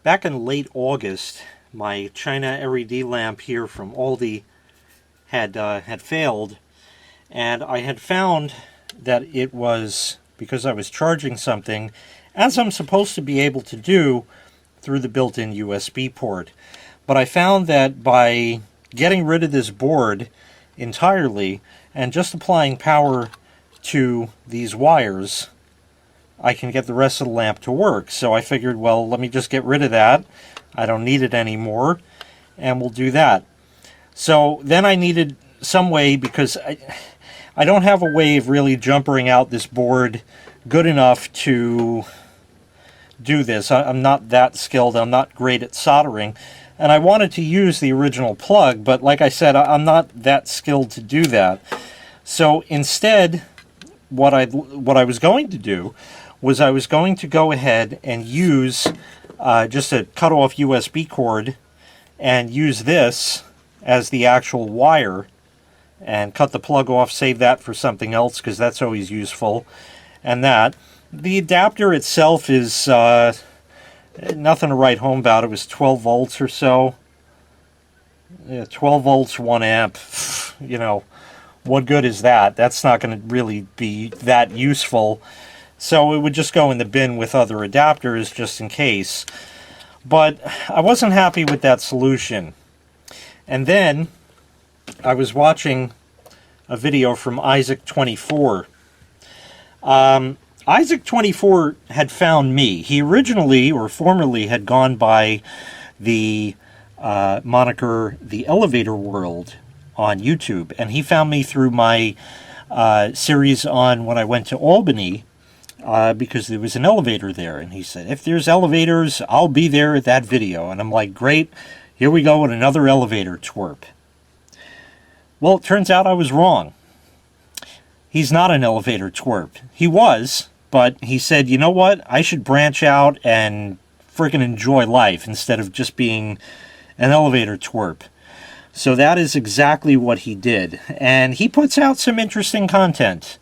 Back in late August, my China LED lamp here from Aldi had failed, and I had found that it was because I was charging something, as I'm supposed to be able to do through the built-in USB port. But I found that by getting rid of this board entirely and just applying power to these wires, I can get the rest of the lamp to work. So I figured, well, let me just get rid of that. I don't need it anymore, and we'll do that. So then I needed some way, because I don't have a way of really jumpering out this board good enough to do this. I'm not that skilled. I'm not great at soldering. And I wanted to use the original plug, but like I said, I'm not that skilled to do that. So instead, what I was going to do was I was going to go ahead and use just a cut-off USB cord and use this as the actual wire and cut the plug off, save that for something else because that's always useful. And that. The adapter itself is nothing to write home about. It was 12 volts or so. Yeah, 12 volts, 1 amp. You know, what good is that? That's not going to really be that useful. So it would just go in the bin with other adapters just in case. But I wasn't happy with that solution. And then I was watching a video from Isaac24. Isaac24 had found me. He originally, or formerly, had gone by the moniker The Elevator World on YouTube. And he found me through my series on when I went to Albany, because there was an elevator there. And he said, if there's elevators, I'll be there at that video. And I'm like, great, here we go with another elevator twerp. Well, it turns out I was wrong. He's not an elevator twerp. He was, but he said, you know what? I should branch out and freaking enjoy life instead of just being an elevator twerp. So that is exactly what he did. And he puts out some interesting content.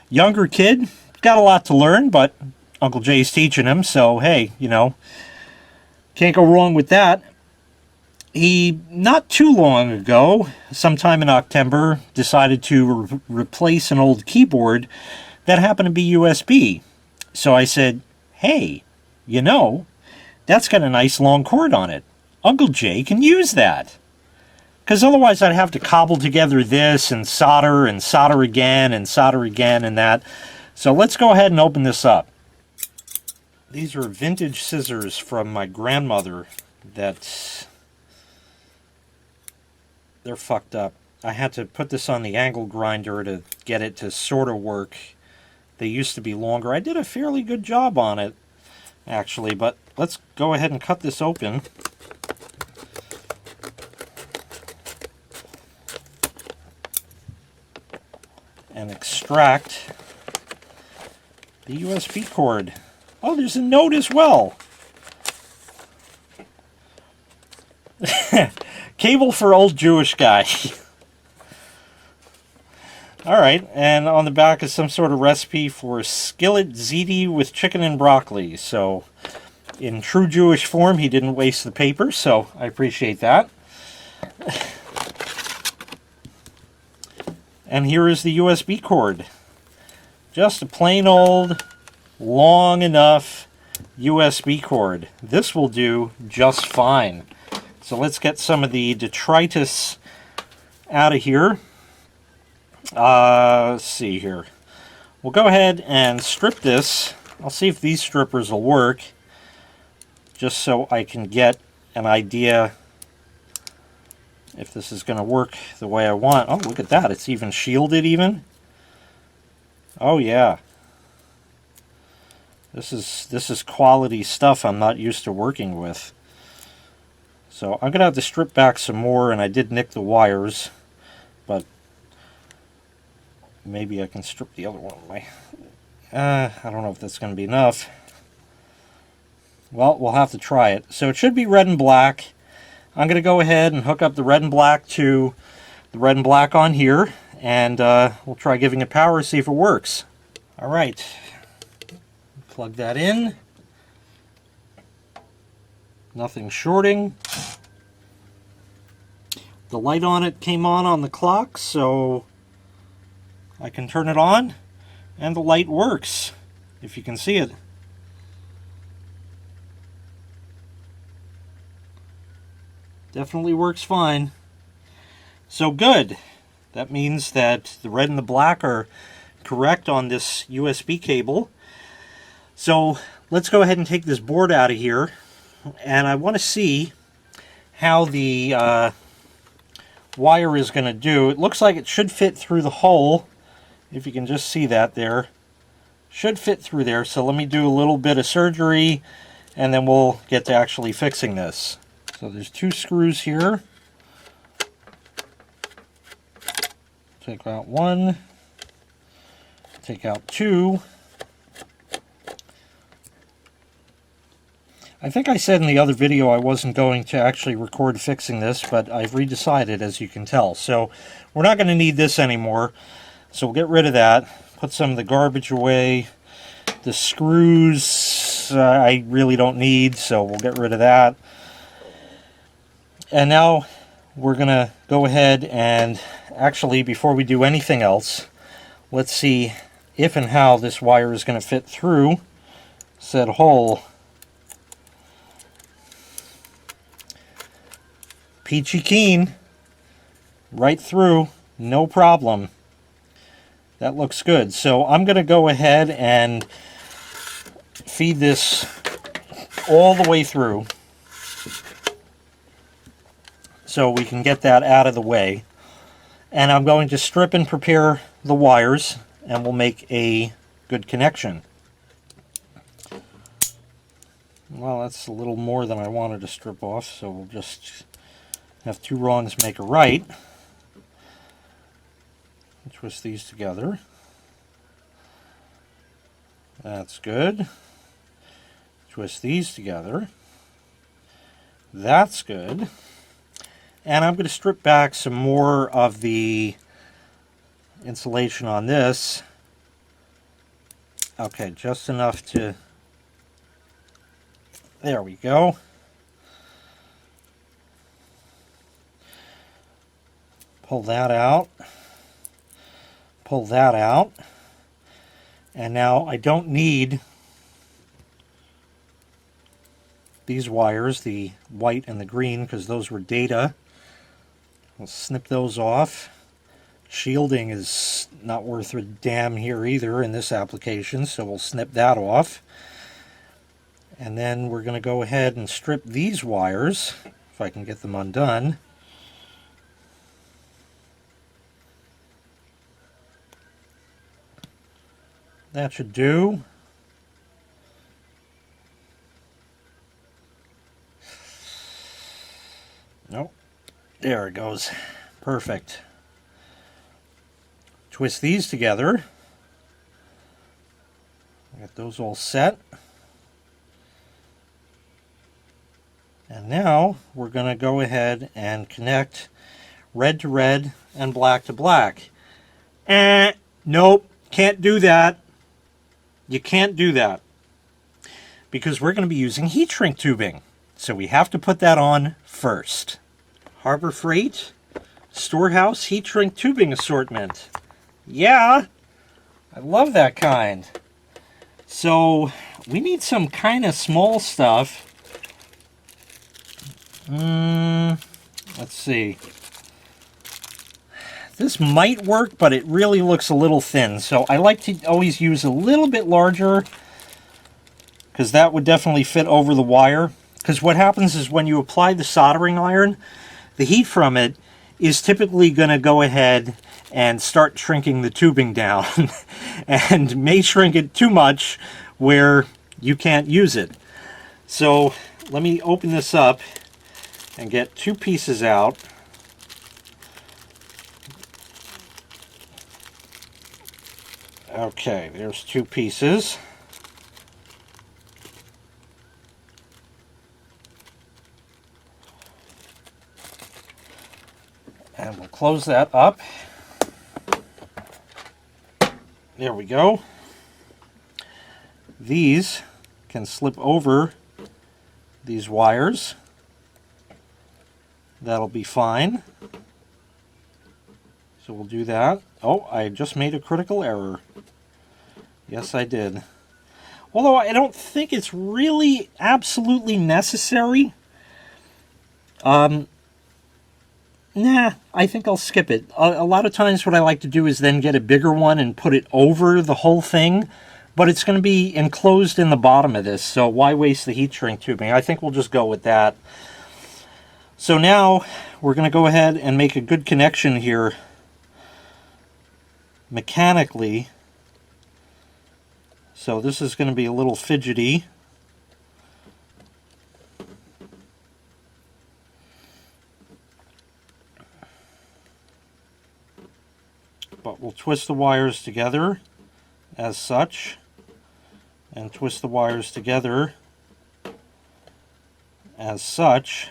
Younger kid, got a lot to learn, but Uncle Jay's teaching him, so hey, you know, can't go wrong with that. He, not too long ago, sometime in October, decided to replace an old keyboard that happened to be USB. So I said, hey, you know, that's got a nice long cord on it. Uncle Jay can use that. Because otherwise I'd have to cobble together this and solder again and solder again and that. So let's go ahead and open this up. These are vintage scissors from my grandmother that they're fucked up. I had to put this on the angle grinder to get it to sort of work. They used to be longer. I did a fairly good job on it, actually, but let's go ahead and cut this open. And extract the USB cord. Oh, there's a note as well. Cable for old Jewish guy. Alright, and on the back is some sort of recipe for skillet ziti with chicken and broccoli. So, in true Jewish form, he didn't waste the paper, so I appreciate that. And here is the USB cord. Just a plain old, long enough USB cord. This will do just fine. So let's get some of the detritus out of here. Let's see here. We'll go ahead and strip this. I'll see if these strippers will work, just so I can get an idea if this is going to work the way I want. Oh, look at that. It's even shielded even. Oh, yeah. This is quality stuff I'm not used to working with. So I'm going to have to strip back some more, and I did nick the wires, but maybe I can strip the other one. I don't know if that's going to be enough. Well, we'll have to try it. So it should be red and black. I'm going to go ahead and hook up the red and black to the red and black on here, and we'll try giving it power, see if it works. All right. Plug that in. Nothing shorting. The light on it came on the clock, so I can turn it on, and the light works, if you can see it. Definitely works fine. So good. That means that the red and the black are correct on this USB cable. So let's go ahead and take this board out of here, and I want to see how the wire is going to do. It looks like it should fit through the hole, if you can just see that there. Should fit through there, so let me do a little bit of surgery, and then we'll get to actually fixing this. So there's 2 screws here. Take out 1, take out 2. I think I said in the other video I wasn't going to actually record fixing this, but I've redecided, as you can tell. So we're not going to need this anymore, so we'll get rid of that. Put some of the garbage away. The screws I really don't need, so we'll get rid of that. And now we're going to go ahead and actually, before we do anything else, let's see if and how this wire is going to fit through said hole. Peachy keen. Right through, no problem. That looks good. So I'm going to go ahead and feed this all the way through, so we can get that out of the way. And I'm going to strip and prepare the wires, and we'll make a good connection. Well, that's a little more than I wanted to strip off, so we'll just have 2 wrongs make a right. Twist these together. That's good. Twist these together. That's good. And I'm going to strip back some more of the insulation on this. Okay, just enough to... There we go. Pull that out. Pull that out. And now I don't need these wires, the white and the green, because those were data. We'll snip those off. Shielding is not worth a damn here either in this application, so we'll snip that off. And then we're going to go ahead and strip these wires, if I can get them undone. That should do. Nope. There it goes. Perfect. Twist these together. Get those all set. And now we're going to go ahead and connect red to red and black to black. Nope, can't do that. You can't do that, because we're going to be using heat shrink tubing. So we have to put that on first. Harbor Freight Storehouse heat shrink tubing assortment. Yeah, I love that kind. So we need some kind of small stuff. Let's see. This might work, but it really looks a little thin. So I like to always use a little bit larger, because that would definitely fit over the wire. Because what happens is when you apply the soldering iron, the heat from it is typically going to go ahead and start shrinking the tubing down and may shrink it too much where you can't use it. So let me open this up and get 2 pieces out. Okay, there's 2 pieces. And we'll close that up. There we go. These can slip over these wires. That'll be fine. So we'll do that. Oh, I just made a critical error. Yes, I did. Although I don't think it's really absolutely necessary. Nah, I think I'll skip it. A lot of times what I like to do is then get a bigger one and put it over the whole thing. But it's going to be enclosed in the bottom of this, so why waste the heat shrink tubing? I think we'll just go with that. So now we're going to go ahead and make a good connection here mechanically. So this is going to be a little fidgety. But we'll twist the wires together as such, and twist the wires together as such.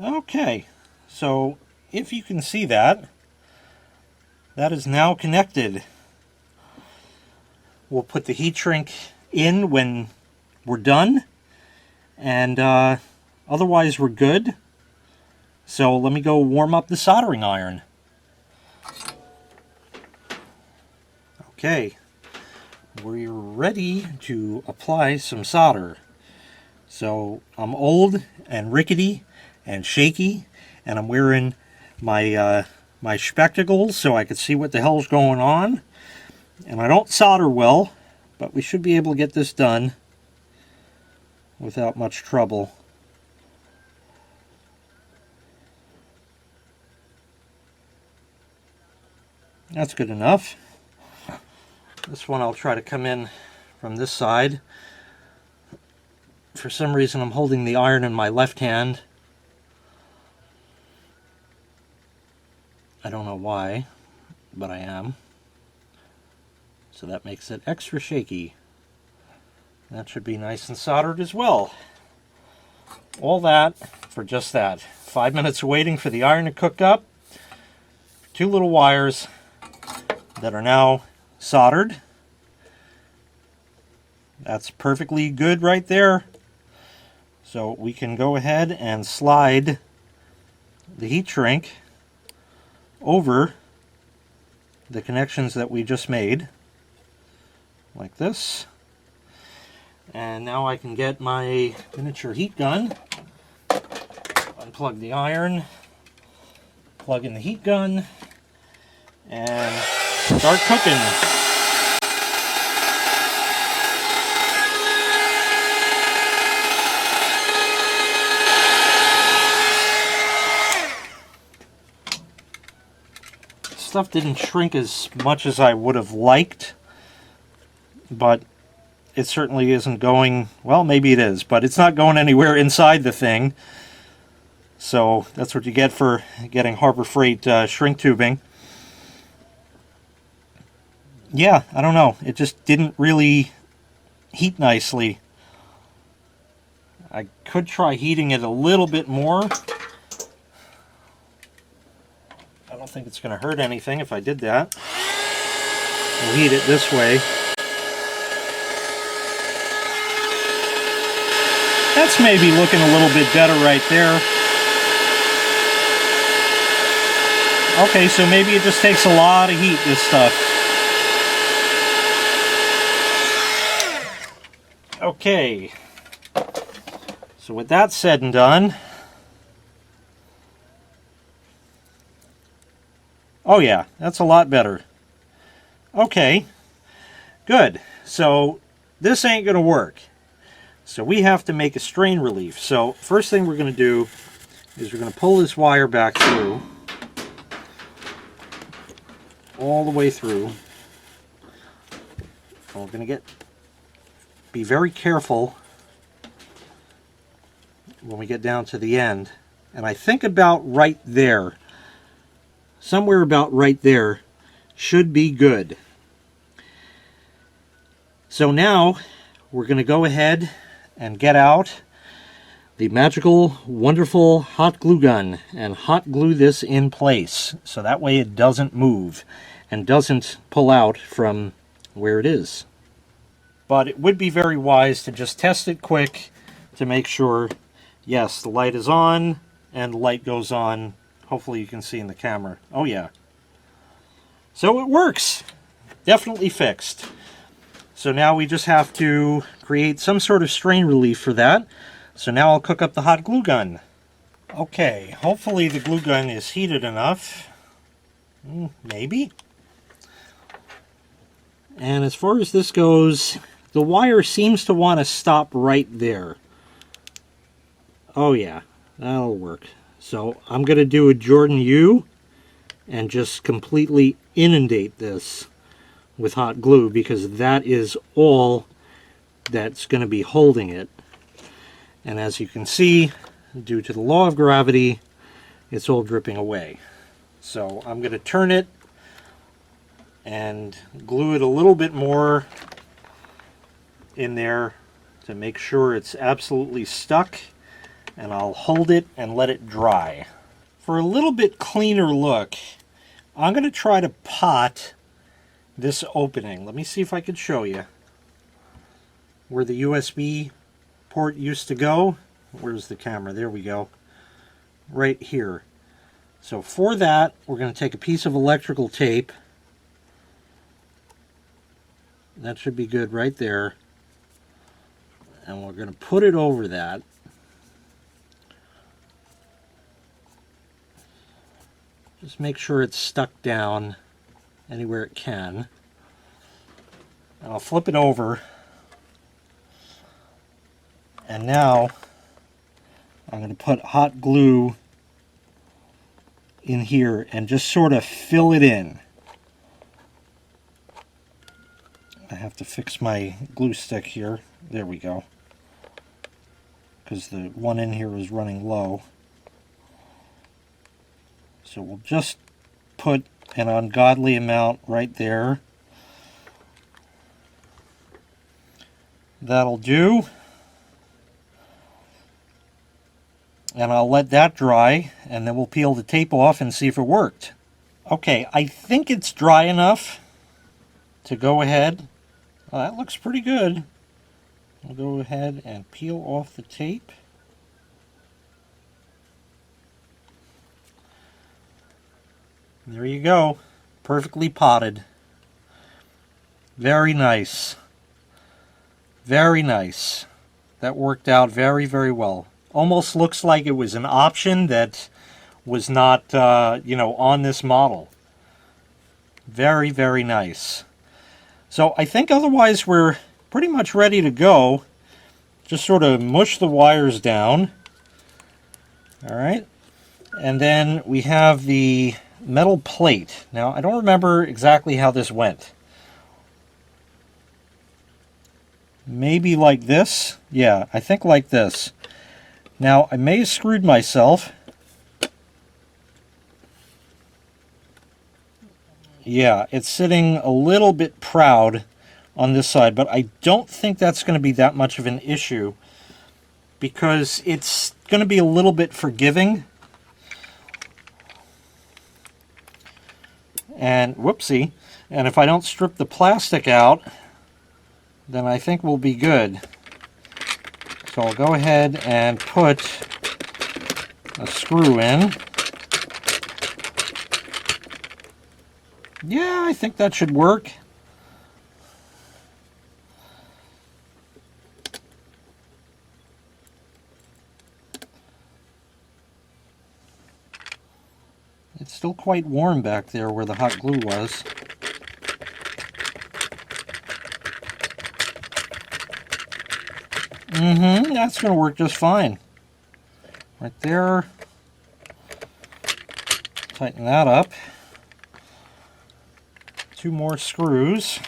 Okay, so if you can see that, that is now connected. We'll put the heat shrink in when we're done, and otherwise we're good. So let me go warm up the soldering iron. Okay, we're ready to apply some solder. So I'm old and rickety and shaky, and I'm wearing my my spectacles so I can see what the hell's going on. And I don't solder well, but we should be able to get this done without much trouble. That's good enough. This one I'll try to come in from this side. For some reason I'm holding the iron in my left hand. I don't know why, but I am. So that makes it extra shaky. That should be nice and soldered as well. All that for just that. 5 minutes of waiting for the iron to cook up. 2 little wires that are now soldered. That's perfectly good right there. So we can go ahead and slide the heat shrink over the connections that we just made, like this. And now I can get my miniature heat gun, unplug the iron, plug in the heat gun, and start cooking. Stuff didn't shrink as much as I would have liked, but it certainly isn't going, well, maybe it is, but it's not going anywhere inside the thing. So that's what you get for getting Harbor Freight shrink tubing. Yeah, I don't know. It just didn't really heat nicely. I could try heating it a little bit more. I don't think it's going to hurt anything if I did that. We'll heat it this way. That's maybe looking a little bit better right there. Okay, so maybe it just takes a lot of heat, this stuff. Okay. So with that said and done, oh yeah, that's a lot better. Okay, good. So this ain't going to work. So we have to make a strain relief. So first thing we're going to do is we're going to pull this wire back through, all the way through. And we're going to be very careful when we get down to the end. And I think about right there, somewhere about right there, should be good. So now we're going to go ahead and get out the magical, wonderful hot glue gun and hot glue this in place, so that way it doesn't move and doesn't pull out from where it is. but it would be very wise to just test it quick to make sure, yes, the light is on and the light goes on. Hopefully you can see in the camera. Oh yeah. So it works. Definitely fixed. So now we just have to create some sort of strain relief for that. So now I'll cook up the hot glue gun. Okay, hopefully the glue gun is heated enough. Maybe. And as far as this goes, the wire seems to want to stop right there. Oh yeah, that'll work. So I'm going to do a Jordan U and just completely inundate this with hot glue, because that is all that's going to be holding it. And as you can see, due to the law of gravity, it's all dripping away. So I'm going to turn it and glue it a little bit more in there to make sure it's absolutely stuck, and I'll hold it and let it dry. For a little bit cleaner look, I'm going to try to pot this opening. Let me see if I can show you where the USB port used to go. Where's the camera? There we go. Right here. So for that, we're going to take a piece of electrical tape. That should be good right there. And we're going to put it over that. Just make sure it's stuck down anywhere it can. And I'll flip it over. And now I'm going to put hot glue in here and just sort of fill it in. I have to fix my glue stick here. There we go. Because the one in here is running low. So we'll just put an ungodly amount right there. That'll do. And I'll let that dry, and then we'll peel the tape off and see if it worked. Okay, I think it's dry enough to go ahead. Well, that looks pretty good. I'll go ahead and peel off the tape. There you go. Perfectly potted. Very nice. Very nice. That worked out very, very well. Almost looks like it was an option that was not, on this model. Very, very nice. So I think otherwise we're pretty much ready to go. Just sort of mush the wires down. All right. And then we have the metal plate. Now, I don't remember exactly how this went. Maybe like this? Yeah, I think like this. Now, I may have screwed myself. Yeah, it's sitting a little bit proud on this side, but I don't think that's going to be that much of an issue because it's going to be a little bit forgiving. And whoopsie, and if I don't strip the plastic out, then I think we'll be good. So I'll go ahead and put a screw in. Yeah, I think that should work. It's still quite warm back there where the hot glue was. That's going to work just fine. Right there. Tighten that up. 2 more screws.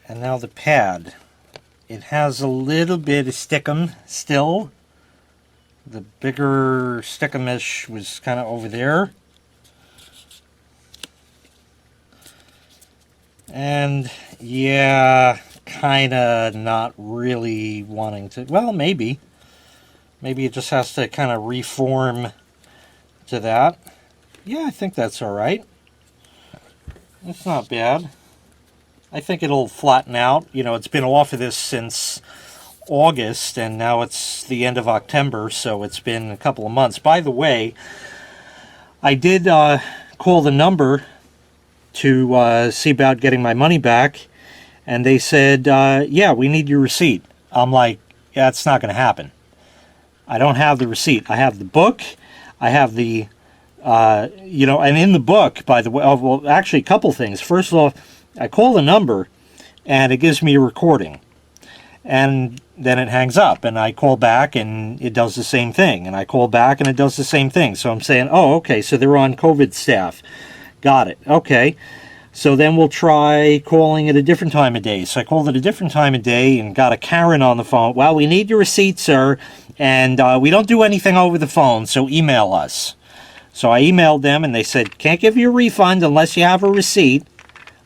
And now the pad. It has a little bit of stickum still. The bigger stickumish was kind of over there. And yeah, kind of not really wanting to. Well, maybe. Maybe it just has to kind of reform to that. Yeah, I think that's all right. It's not bad. I think it'll flatten out. You know, it's been off of this since August, and now it's the end of October, so it's been a couple of months. By the way, I did call the number to see about getting my money back, and they said, yeah, we need your receipt. I'm like, yeah, it's not going to happen. I don't have the receipt. I have the book. I have the, you know, and in the book, by the way, oh, well, actually, a couple things. First of all, I call the number, and it gives me a recording. And then it hangs up, and I call back, and it does the same thing. And I call back, and it does the same thing. So I'm saying, oh, okay, so they're on COVID staff. Got it. Okay. So then we'll try calling at a different time of day. So I called at a different time of day and got a Karen on the phone. Well, we need your receipt, sir, and we don't do anything over the phone, so email us. So I emailed them, and they said, can't give you a refund unless you have a receipt.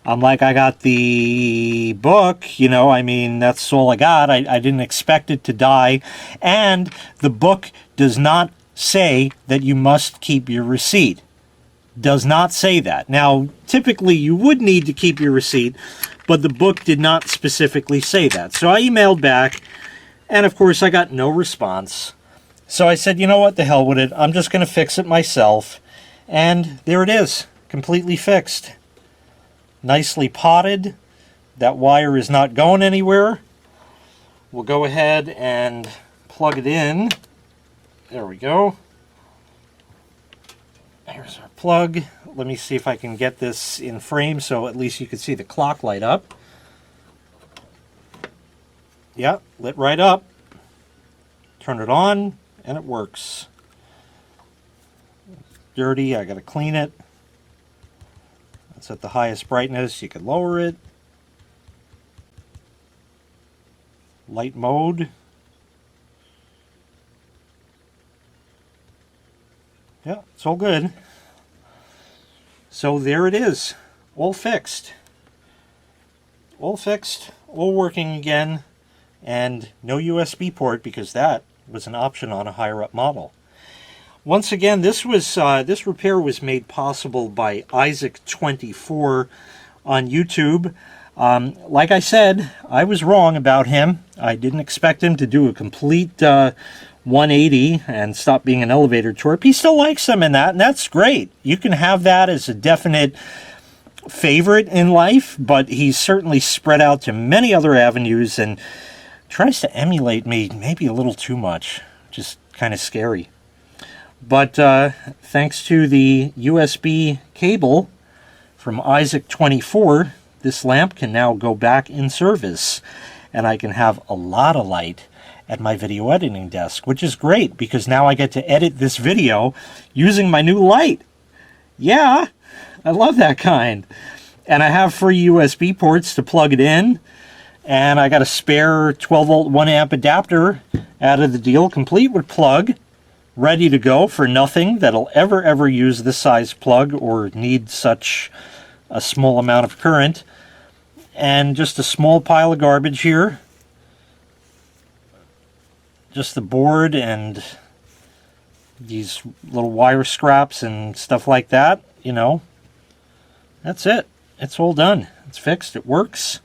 I'm like, I got the book, you know, I mean, that's all I got. I didn't expect it to die. And the book does not say that you must keep your receipt. Does not say that. Now, typically you would need to keep your receipt, but the book did not specifically say that. So I emailed back, and of course I got no response. So I said, you know what, the hell with it. I'm just going to fix it myself. And there it is, completely fixed. Nicely potted. That wire is not going anywhere. We'll go ahead and plug it in. There we go. Here's our plug. Let me see if I can get this in frame so at least you can see the clock light up. Yeah, lit right up. Turn it on and it works. Dirty, I gotta clean it. It's at the highest brightness. You can lower it. Light mode. Yeah, it's all good. So there it is. All fixed. All fixed. All working again. And no USB port because that was an option on a higher up model. Once again, this repair was made possible by Isaac24 on YouTube. Like I said, I was wrong about him. I didn't expect him to do a complete 180 and stop being an elevator twerp. He still likes them in that, and that's great. You can have that as a definite favorite in life, but he's certainly spread out to many other avenues and tries to emulate me maybe a little too much. Just kind of scary. But thanks to the USB cable from Isaac24, this lamp can now go back in service, and I can have a lot of light at my video editing desk, which is great because now I get to edit this video using my new light. Yeah, I love that kind. And I have free USB ports to plug it in, and I got a spare 12 volt 1 amp adapter out of the deal, complete with plug, ready to go for nothing that'll ever use this size plug or need such a small amount of current. And just a small pile of garbage here. Just the board and these little wire scraps and stuff like that, you know. That's it. It's all done. It's fixed. It works.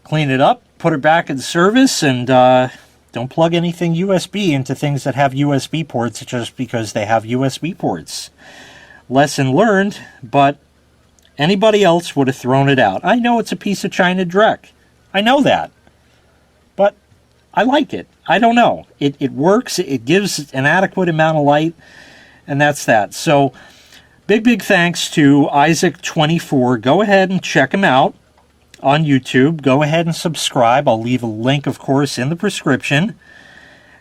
Clean it up, put it back in service, and don't plug anything USB into things that have USB ports just because they have USB ports. Lesson learned, but anybody else would have thrown it out. I know it's a piece of China dreck. I know that. But I like it. I don't know. It works. It gives an adequate amount of light, and that's that. So big thanks to Isaac24. Go ahead and check him out on YouTube. Go ahead and subscribe. I'll leave a link, of course, in the prescription.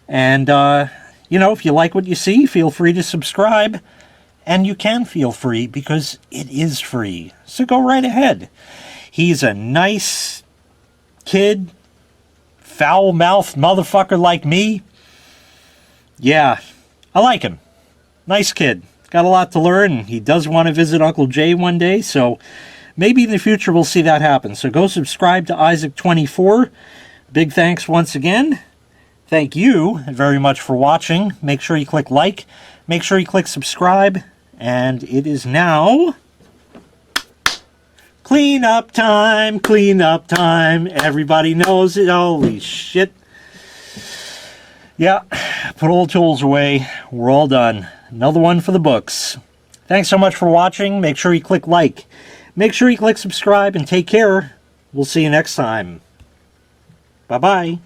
And, you know, if you like what you see, feel free to subscribe. And you can feel free because it is free. So go right ahead. He's a nice kid, foul-mouthed motherfucker like me. Yeah, I like him. Nice kid. Got a lot to learn. He does want to visit Uncle Jay one day, so maybe in the future we'll see that happen. So go subscribe to Isaac24. Big thanks once again. Thank you very much for watching. Make sure you click like. Make sure you click subscribe. And it is now clean up time, clean up time. Everybody knows it. Holy shit. Yeah, put all the tools away. We're all done. Another one for the books. Thanks so much for watching. Make sure you click like. Make sure you click subscribe and take care. We'll see you next time. Bye-bye.